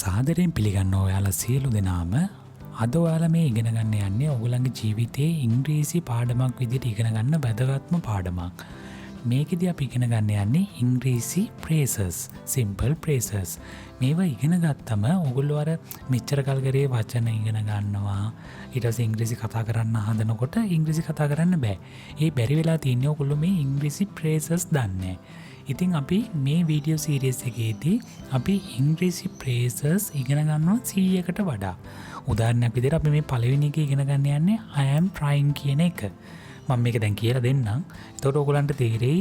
සාදරයෙන් පිළිගන්නවා ඔයාලා සියලු දෙනාම. අද ඔයාලා මේ ඉගෙන ගන්න යන්නේ ඔයගොල්ලන්ගේ ජීවිතයේ ඉංග්‍රීසි පාඩමක් විදිහට ඉගෙන ගන්න වැදගත්ම පාඩමක්. මේකෙදී අපි ඉගෙන ගන්න යන්නේ ඉංග්‍රීසි phrases, simple phrases. මේවා ඉගෙන ගත්තම ඔයගොල්ලෝ අර මෙච්චර කල් කරේ වචන ඉගෙන ගන්නවා. ඊට පස්සේ ඉංග්‍රීසි කතා කරන්න හදනකොට ඉංග්‍රීසි කතා කරන්න බෑ. ඒ බැරි වෙලා තියන්නේ ඔයගොල්ලෝ මේ ඉංග්‍රීසි phrases දන්නේ. ඉතින් අපි මේ වීඩියෝ සීරීස් එකේදී අපි ඉංග්‍රීසි phrases ඉගෙන ගන්නවා 100කට වඩා. උදාහරණයක් විදිහට අපි මේ පළවෙනි එක ඉගෙන ගන්න යන්නේ I am trying කියන එක. මම මේක දැන් කියලා දෙන්නම්. එතකොට ඕගොල්ලන්ට තේරෙයි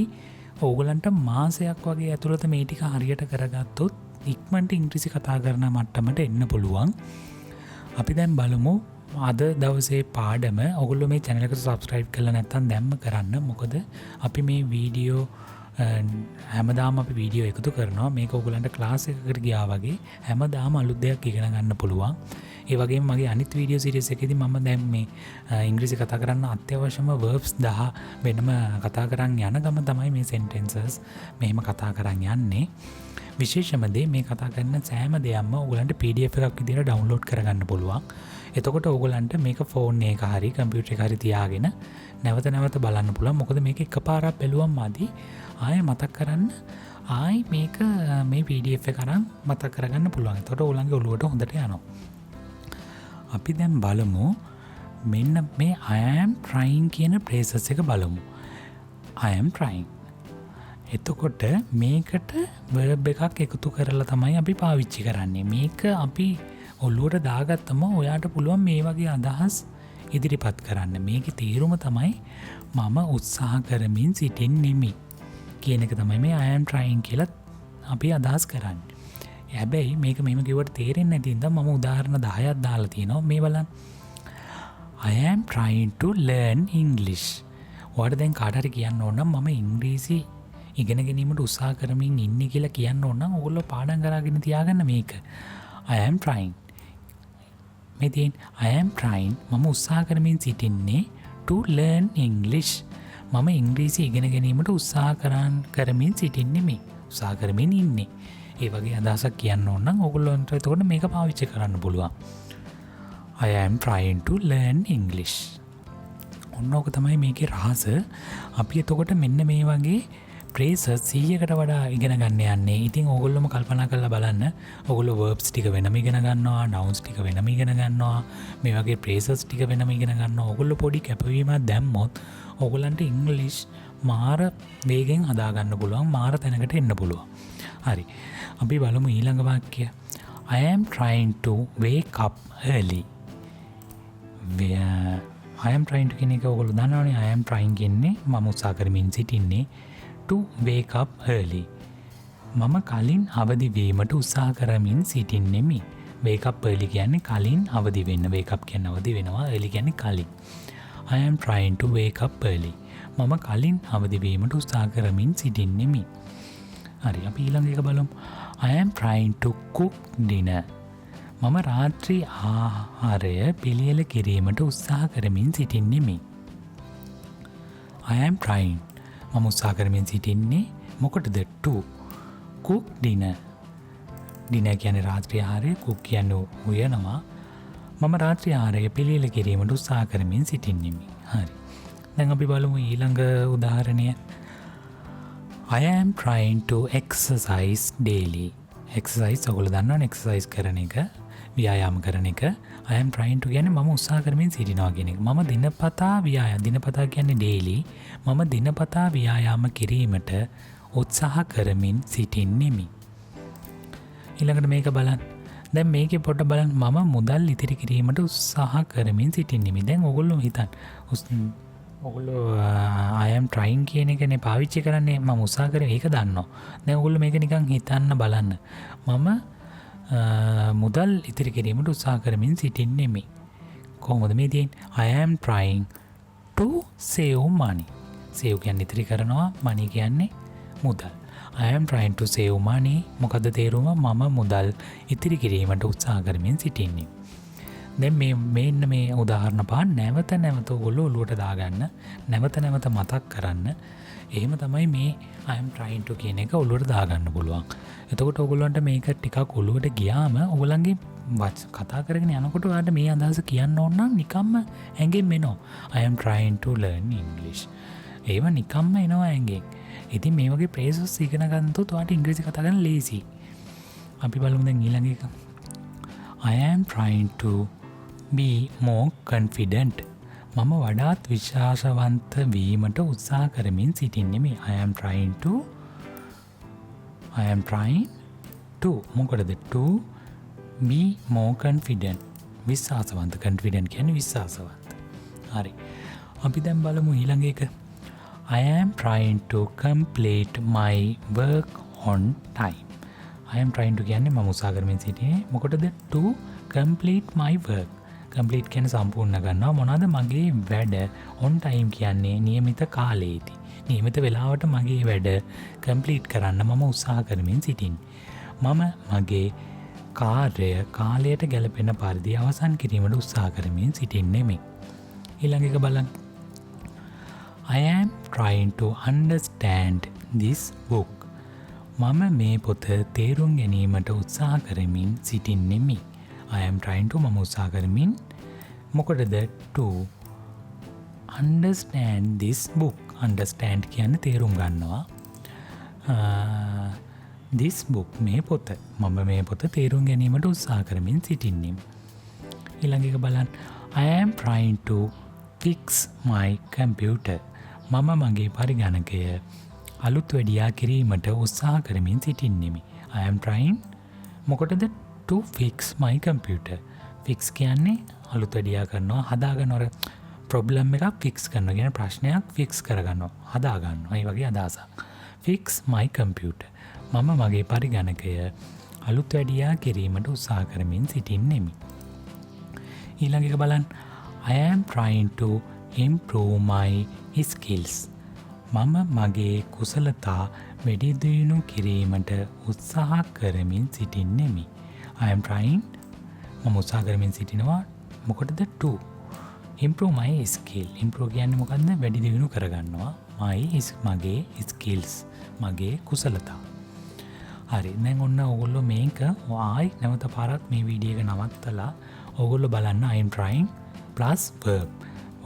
ඕගොල්ලන්ට මාසයක් වගේ ඇතුළත මේ ටික හරියට කරගත්තොත් ඉක්මනට ඉංග්‍රීසි කතා කරන මට්ටමට එන්න පුළුවන්. අපි දැන් බලමු අද දවසේ පාඩම. ඔයගොල්ලෝ මේ channel එකට subscribe කරලා නැත්නම් දැම්ම කරන්න. මොකද අපි මේ වීඩියෝ හැමදාම අපි වීඩියෝ එකතු කරනවා. මේක ඔයගොල්ලන්ට ක්ලාස් එකකට ගියා වගේ හැමදාම අලුත් දෙයක් ඉගෙන ගන්න පුළුවන්. ඒ වගේම මගේ අනිත් වීඩියෝ සීරීස් එකේදී මම දැන් මේ ඉංග්‍රීසි කතා කරන්න අත්‍යවශ්‍යම verbs 10 වෙනම කතා කරන් යන ගම තමයි මේ sentences මෙහෙම කතා කරන් යන්නේ. විශේෂම දේ මේ කතා කරන සෑම දෙයක්ම ඔයගොල්ලන්ට PDF එකක් විදිහට download කරගන්න පුළුවන්. එතකොට ඔයගොල්ලන්ට මේක ෆෝන් එක හරි කම්පියුටර් එක හරි තියාගෙන නැවත බලන්න පුළුවන්. මොකද මේක එකපාරක් බැලුවම මදි. ආයෙ මතක් කරන්න ආයෙ මේක මේ PDF එක අරන් මතක් කරගන්න පුළුවන්. එතකොට ඔයගොල්ලන්ගේ ඔළුවට හොඳට යනවා. අපි දැන් බලමු මෙන්න මේ I am trying කියන phrases එක බලමු. I am trying. එතකොට මේකට verb එකක් එකතු කරලා තමයි අපි පාවිච්චි කරන්නේ. මේක අපි ඔළුවට දාගත්තම ඔයාට පුළුවන් මේ වගේ අදහස් ඉදිරිපත් කරන්න. මේකේ තේරුම තමයි මම උත්සාහ කරමින් සිටින්නෙමි කියන එක තමයි මේ I am trying කියලා අපි අදහස් කරන්නේ. හැබැයි මේක මෙහෙම කිව්වට තේරෙන්නේ නැති නිසා මම උදාහරණ 10ක් දාලා තියෙනවා. මේ බලන්න. I am trying to learn English. ඔයාලට දැන් කාට හරි කියන්න ඕන නම් මම ඉංග්‍රීසි ඉගෙන ගැනීමට උත්සාහ කරමින් ඉන්නේ කියලා කියන්න ඕන නම් ඔයගොල්ලෝ පාඩම් කරගෙන තියාගන්න මේක. I am trying. මේ තියෙන I am trying මම උත්සාහ කරමින් සිටින්නේ to learn English. මම ඉංග්‍රීසි ඉගෙන ගැනීමට උත්සාහ කරමින් සිටින්නේ මේ. උත්සාහ කරමින් ඉන්නේ. ඒ වගේ අදහසක් කියන්න ඕන නම් ඔයගොල්ලන්ට එතකොට මේක පාවිච්චි කරන්න පුළුවන්. I am trying to learn English. ඔන්නෝක තමයි මේකේ රහස. අපි එතකොට මෙන්න මේ වගේ phrases 100කට වඩා ඉගෙන ගන්න යන්නේ. ඉතින් ඕගොල්ලෝම කල්පනා කරලා බලන්න. ඕගොල්ලෝ verbs ටික වෙනම ඉගෙන ගන්නවා, nouns ටික වෙනම ඉගෙන ගන්නවා, මේ වගේ phrases ටික වෙනම ඉගෙන ගන්නවා. ඕගොල්ලෝ පොඩි කැපවීමක් දැම්මොත් ඕගොල්ලන්ට English මාර වේගෙන් හදා ගන්න පුළුවන්, මාර තැනකට එන්න පුළුවන්. හරි. අපි බලමු ඊළඟ වාක්‍යය. I am trying to wake up early. I am trying to කියන එක ඔයගොල්ලෝ දන්නවනේ. I am trying කියන්නේ මම උත්සාහ කරමින් සිටින්නේ to wake up early. මම කලින් අවදි වීමට උත්සාහ කරමින් සිටින්නෙමි. wake up early කියන්නේ කලින් අවදි වෙන්න. wake up කියන්නේ අවදි වෙනවා. early කියන්නේ කලින්. I am trying to wake up early. මම කලින් අවදි වීමට උත්සාහ කරමින් සිටින්නෙමි. හරි. අපි ඊළඟ එක බලමු. I am trying to cook dinner. මම රාත්‍රී ආහාරය පිළියෙල කිරීමට උත්සාහ කරමින් සිටින්නෙමි. I am trying. මම උත්සාහ කරමින් සිටින්නේ මොකටද? to cook dinner. dinner කියන්නේ රාත්‍රී ආහාරය, cook කියන්නේ උයනවා. මම රාත්‍රී ආහාරය පිළියෙල කිරීමට උත්සාහ කරමින් සිටින්නෙමි. හරි. දැන් අපි බලමු ඊළඟ උදාහරණය. I am trying to exercise daily. exercise ඔයගොල්ලෝ දන්නවනේ exercise කරන එක, ව්‍යායාම කරන එක. I am trying to කියන්නේ මම උත්සාහ කරමින් සිටිනවා කියන එක. මම දිනපතා කියන්නේ daily. මම දිනපතා ව්‍යායාම කිරීමට උත්සාහ කරමින් සිටින්නෙමි. ඊළඟට මේක බලන්න. දැන් මේකේ පොඩ්ඩක් බලන්න. මම මුදල් ඉතිරි කිරීමට උත්සාහ කරමින් සිටින්නෙමි. දැන් ඔයගොල්ලෝ හිතන්න. ඔයගොල්ලෝ I am trying කියන එකනේ පාවිච්චි කරන්නේ. මම උත්සාහ කරේ ඒක දන්නවා. දැන් ඔයගොල්ලෝ මේක නිකන් හිතන්න බලන්න. මම මුදල් ඉතිරි කිරීමට උත්සාහ කරමින් සිටින්නෙමි. කොහොමද මේ තියෙන්නේ? I am trying to save money. save කියන්නේ ඉතිරි කරනවා, money කියන්නේ මුදල්. I am trying to save money. මොකද්ද තේරුම? මම මුදල් ඉතිරි කිරීමට උත්සාහ කරමින් සිටින්නේ. දැන් මෙන්න මේ උදාහරණ පහ නැවත ඔයගොල්ලෝ ඔලුවට දාගන්න. නැවත මතක් කරන්න. එහෙම තමයි මේ I am trying to කියන එක ඔළුවට දාගන්න පුළුවන්. එතකොට ඔයගොල්ලන්ට මේක ටිකක් ඔළුවට ගියාම ඔයගොල්ලන්ගේ කතා කරගෙන යනකොට ඔයාලට මේ අදහස කියන්න ඕන නම් නිකම්ම ඇඟෙන් එනවා. I am trying to learn English. ඒව නිකම්ම එනවා ඇඟෙන්. ඉතින් මේ වගේ phrases ඉගෙන ගන්නතොත් ඔයාලට ඉංග්‍රීසි කතා කරන්න ලේසි. අපි බලමු දැන් ඊළඟ එක. I am trying to be more confident. මම වඩාත් විශ්වාසවන්ත වීමට උත්සාහ කරමින් සිටින්නේ. I am trying to මොකටද to be more confident. විශ්වාසවන්ත. confident කියන්නේ විශ්වාසවන්ත. හරි. අපි දැන් බලමු ඊළඟ එක. I am trying to complete my work on time. I am trying to කියන්නේ මම උත්සාහ කරමින් සිටින්නේ. මොකටද to complete my work. complete කියන්නේ සම්පූර්ණ කරනවා. මොනවාද මගේ වැඩ on time කියන්නේ නියමිත කාලයේදී. නියමිත වෙලාවට මගේ වැඩ complete කරන්න මම උත්සාහ කරමින් සිටින්නේ. මම මගේ කාලයට ගැලපෙන පරිදි අවසන් කිරීමට උත්සාහ කරමින් සිටින්නේ මේ. ඊළඟ එක බලන්න. I am trying to understand this book. මම මේ පොත තේරුම් ගැනීමට උත්සාහ කරමින් සිටින්නේ මේ. I am trying to මම උත්සාහ කරමින් මොකටද to understand this book. understand කියන්නේ තේරුම් ගන්නවා. this book මේ පොත. මම මේ පොත තේරුම් ගැනීමට උත්සාහ කරමින් සිටින්නේ. ඊළඟ එක බලන්න. I am trying to fix my computer. මම මගේ පරිගණකය අලුත් වැඩියා කිරීමට උත්සාහ කරමින් සිටින්නේ. I am trying මොකටද to fix my computer. fix කියන්නේ අලුත් වැඩියා කරනවා, හදාගන්නවා. problem එකක් fix කරනවා කියන ප්‍රශ්නයක් fix කරගන්නවා, හදාගන්නවා. ඒ වගේ අදහසක්. fix my computer. මම මගේ පරිගණකය අලුත් වැඩියා කිරීමට උත්සාහ කරමින් සිටින්නේ. ඊළඟ එක බලන්න. I am trying to improve my skills. මම මගේ කුසලතා වැඩි දියුණු කිරීමට උත්සාහ කරමින් සිටින්නේ. I am trying මම උත්සාහ කරමින් සිටිනවා. මොකටද to improve my skill. improve කියන්නේ මොකද්ද? වැඩි දියුණු කරගන්නවා. මගේ skills මගේ කුසලතා. හරි. දැන් ඔන්න ඔයගොල්ලෝ මේක ආයි නැවත පාරක් මේ වීඩියෝ එක නවත්තලා ඔයගොල්ලෝ බලන්න I am trying plus verb.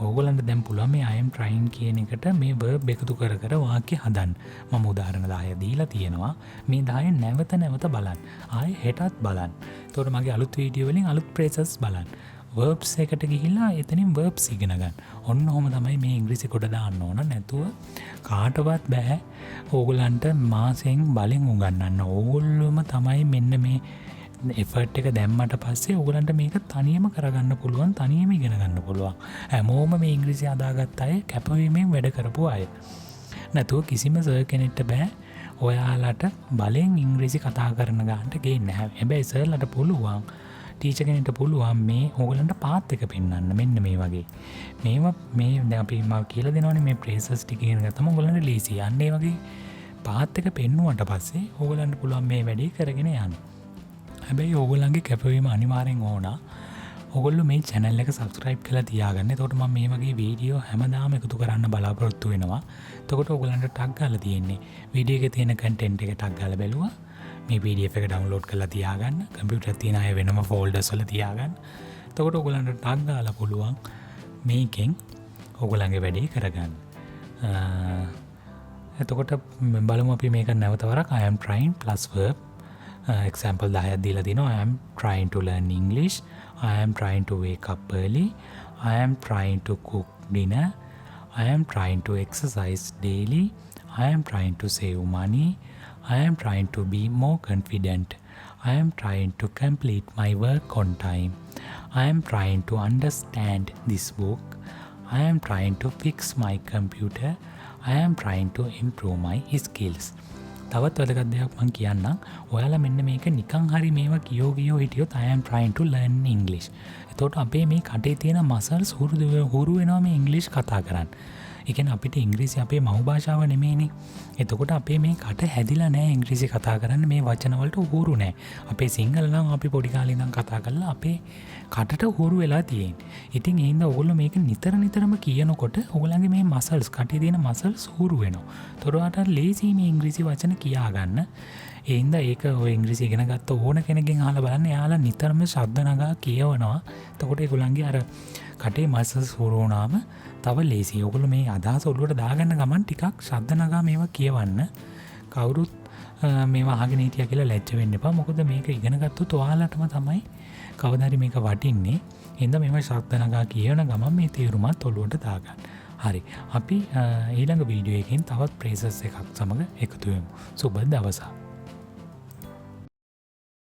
ඔයගොල්ලන්ට දැන් පුළුවන් මේ I am trying කියන එකට මේ verb එකතු කර කර වාක්‍ය හදන්න. මම උදාහරණ 10 දීලා තියෙනවා. මේ 10 නැවත නැවත බලන්න. ආයෙ හෙටත් බලන්න. එතකොට මගේ අලුත් වීඩියෝ වලින් අලුත් phrases බලන්න. verbs එකට ගිහිල්ලා එතනින් verbs ඉගෙන ගන්න. ඔන්න ඔහොම තමයි මේ ඉංග්‍රීසි කොට දාන්න ඕන. නැතුව කාටවත් බෑ ඕගොල්ලන්ට මාසෙන් බලෙන් උගන්වන්න. ඕගොල්ලෝම තමයි මෙන්න මේ එෆර්ට් එක දැම්මට පස්සේ ඔයගලන්ට මේක තනියම කරගන්න පුළුවන්, තනියම ඉගෙන ගන්න පුළුවන්. හැමෝම මේ ඉංග්‍රීසි හදාගත්ත අය කැපවීමෙන් වැඩ කරපු අය. නැතුව කිසිම සර් කෙනෙක්ට බෑ ඔයාලට බලෙන් ඉංග්‍රීසි කතා කරන ගන්නට ගේන්න. හැබැයි සර්ලට පුළුවන්, ටීචර් කෙනෙක්ට පුළුවන් මේ ඔයගලන්ට පාත් එක පෙන්වන්න. මෙන්න මේ වගේ. මේවා මේ දැන් අපි මම කියලා දෙනවනේ මේ phrases ටික ඉගෙන ගත්තම ඔයගලන්ට ලීසි. අන්න ඒ වගේ පාත් එක පෙන්නුවට පස්සේ ඔයගලන්ට පුළුවන් මේ වැඩේ කරගෙන යන්න. හැබැයි ඕගොල්ලන්ගේ කැපවීම අනිවාර්යෙන් ඕන. ඕගොල්ලෝ මේ channel එක subscribe කරලා තියාගන්න. එතකොට මම මේ වගේ වීඩියෝ හැමදාම එකතු කරන්න බලාපොරොත්තු වෙනවා. එතකොට ඕගොල්ලන්ට ටග් ගාලා තියෙන්නේ. වීඩියෝ එකේ තියෙන content එක ටග් ගාලා බැලුවා. මේ PDF එක download කරලා තියාගන්න. කම්පියුටර් තියෙන අය වෙනම folders වල තියාගන්න. එතකොට ඕගොල්ලන්ට ටග් ගාලා පුළුවන් මේකෙන් ඕගොල්ලන්ගේ වැඩේ කරගන්න. එතකොට බලමු අපි මේක නැවත වරක් I am trying plus verb. example 10ක් දීලා තිනවා. I am trying to learn English. I am trying to wake up early. I am trying to cook dinner. I am trying to exercise daily. I am trying to save money. I am trying to be more confident. I am trying to complete my work on time. I am trying to understand this book. I am trying to fix my computer. I am trying to improve my skills. තවත් වැදගත් දෙයක් මම කියන්නම්. ඔයාලා මෙන්න මේක නිකන් හරි මේවා කියෝ හිටියොත් I am trying to learn English. එතකොට අපේ මේ කටේ තියෙන muscles හුරු වෙනවා මේ ඉංග්‍රීසි කතා කරන්න. ඒ කියන්නේ අපිට ඉංග්‍රීසි අපේ මව් භාෂාව නෙමෙයිනේ. එතකොට අපේ මේ කට හැදිලා නැහැ ඉංග්‍රීසි කතා කරන්න මේ වචන වලට උහුරු නැහැ. අපේ සිංහල නම් අපි පොඩි කාලේ ඉඳන් කතා කරලා අපේ කටට උහුරු වෙලා තියෙන්නේ. ඉතින් ඒ හින්දා ඕගොල්ලෝ මේක නිතරම කියනකොට ඕගොල්ලන්ගේ මේ මසල්ස් කටේ තියෙන මසල්ස් උහුරු වෙනවා. තොරවට ලේසි මේ ඉංග්‍රීසි වචන කියා ගන්න. ඒ හින්දා ඒක ඔය ඉංග්‍රීසි ඉගෙන ගත්ත ඕන කෙනෙක්ගෙන් අහලා බලන්න. එයාලා නිතරම ශබ්ද නගා කියවනවා. එතකොට ඒගොල්ලන්ගේ අර කටේ මසල්ස් උහුරු වුණාම තව ලේසි. ඔයගොල්ලෝ මේ අදහස ඔළුවට දාගන්න ගමන් ටිකක් ශබ්ද නගා මේවා කියවන්න. කවුරුත් මේවා අහගෙන හිටියා කියලා ලැජ්ජ වෙන්න එපා. මොකද මේක ඉගෙන ගත්තොත් ඔයාලටම තමයි කවදා හරි මේක වටින්නේ. එහෙනම් මේවා ශබ්ද නගා කියවන ගමන් මේ තේරුමත් ඔළුවට දාගන්න. හරි. අපි ඊළඟ වීඩියෝ එකකින් තවත් ප්‍රේසස් එකක් සමග එකතු වෙමු. සුබ දවසක්.